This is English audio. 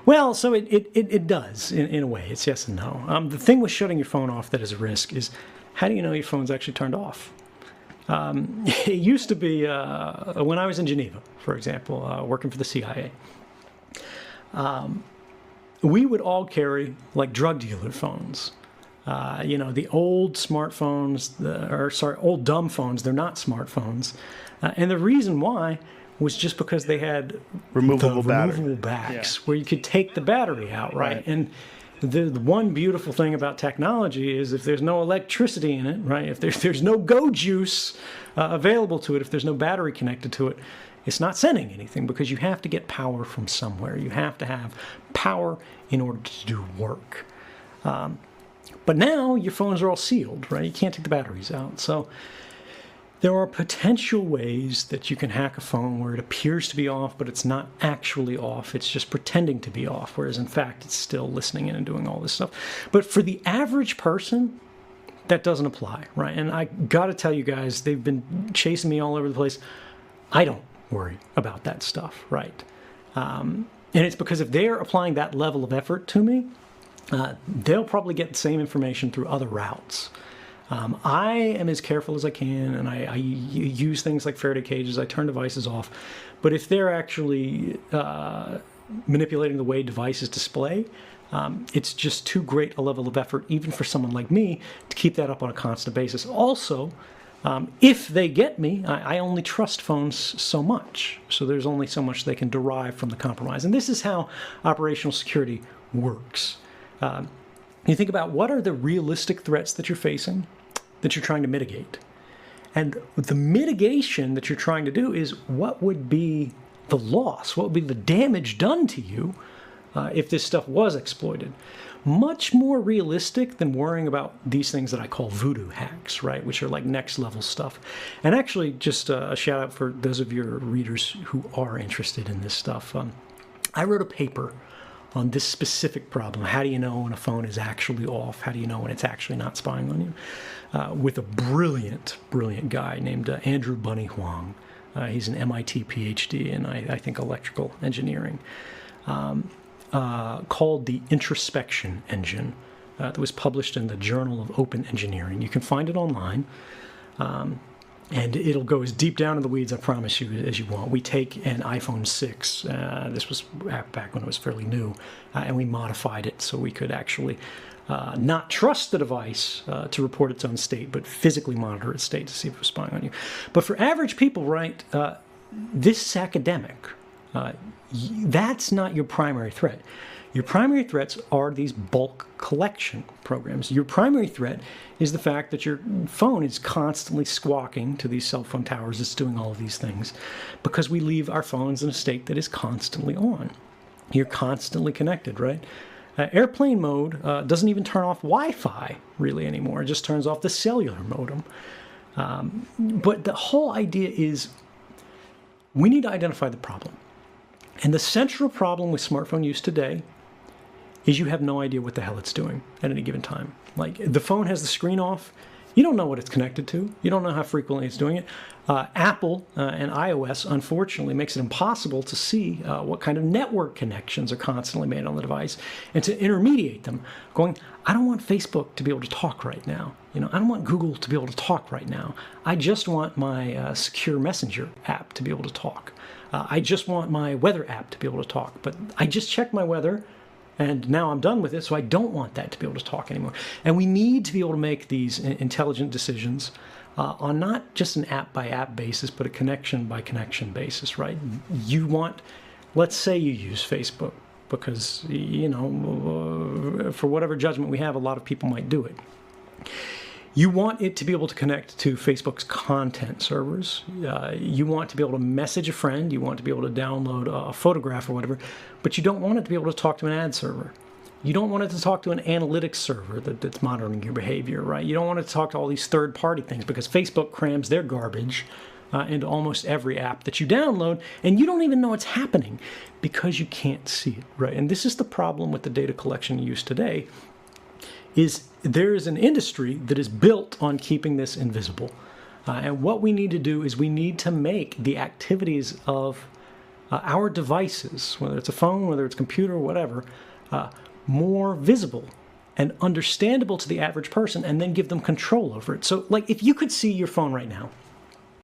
Well, so it does in a way. It's yes and no. The thing with shutting your phone off that is a risk is, how do you know your phone's actually turned off? It used to be when I was in Geneva, for example, working for the CIA. We would all carry like drug dealer phones. The old smartphones, old dumb phones. They're not smartphones, and the reason why was just because they had removable backs where you could take the battery out, right? And the one beautiful thing about technology is if there's no electricity in it, right? If there's no go juice available to it, if there's no battery connected to it, it's not sending anything because you have to get power from somewhere. You have to have power in order to do work. But now your phones are all sealed, right? You can't take the batteries out. So there are potential ways that you can hack a phone where it appears to be off, but it's not actually off. It's just pretending to be off, whereas in fact it's still listening in and doing all this stuff. But for the average person, that doesn't apply, right? And I got to tell you guys, they've been chasing me all over the place. I don't worry about that stuff, right? And it's because if they're applying that level of effort to me, they'll probably get the same information through other routes. I am as careful as I can, and I use things like Faraday cages. I turn devices off. But if they're actually manipulating the way devices display, it's just too great a level of effort, even for someone like me, to keep that up on a constant basis. Also, if they get me, I only trust phones so much. So there's only so much they can derive from the compromise. And this is how operational security works. You think about what are the realistic threats that you're facing, that you're trying to mitigate. And the mitigation that you're trying to do is what would be the loss, what would be the damage done to you if this stuff was exploited. Much more realistic than worrying about these things that I call voodoo hacks, right, which are like next level stuff. And actually, just a shout out for those of your readers who are interested in this stuff. I wrote a paper on this specific problem. How do you know when a phone is actually off? How do you know when it's actually not spying on you? With a brilliant guy named Andrew Bunny Huang. He's an MIT PhD in, I think, electrical engineering. Called the Introspection Engine. That was published in the Journal of Open Engineering. You can find it online. And it'll go as deep down in the weeds, I promise you, as you want. We take an iPhone 6, this was back when it was fairly new, and we modified it so we could actually not trust the device to report its own state, but physically monitor its state to see if it was spying on you. But for average people, right, this is academic. That's not your primary threat. Your primary threats are these bulk collection programs. Your primary threat is the fact that your phone is constantly squawking to these cell phone towers. It's doing all of these things because we leave our phones in a state that is constantly on. You're constantly connected, right? Airplane mode doesn't even turn off Wi-Fi really anymore. It just turns off the cellular modem. But the whole idea is we need to identify the problem. And the central problem with smartphone use today is you have no idea what the hell it's doing at any given time. Like, the phone has the screen off. You don't know what it's connected to. You don't know how frequently it's doing it. Apple and iOS, unfortunately, makes it impossible to see what kind of network connections are constantly made on the device and to intermediate them, going, I don't want Facebook to be able to talk right now. I don't want Google to be able to talk right now. I just want my secure messenger app to be able to talk. I just want my weather app to be able to talk. But I just checked my weather, and now I'm done with it, so I don't want that to be able to talk anymore. And we need to be able to make these intelligent decisions on not just an app-by-app basis, but a connection-by-connection basis, right? You want, let's say you use Facebook, because, for whatever judgment we have, a lot of people might do it. You want it to be able to connect to Facebook's content servers. You want to be able to message a friend. You want to be able to download a photograph or whatever, but you don't want it to be able to talk to an ad server. You don't want it to talk to an analytics server that's monitoring your behavior, right? You don't want it to talk to all these third-party things because Facebook crams their garbage into almost every app that you download, and you don't even know it's happening because you can't see it, right? And this is the problem with the data collection use today, is there is an industry that is built on keeping this invisible. And what we need to do is we need to make the activities of our devices, whether it's a phone, whether it's a computer, whatever, more visible and understandable to the average person, and then give them control over it. So, like, if you could see your phone right now,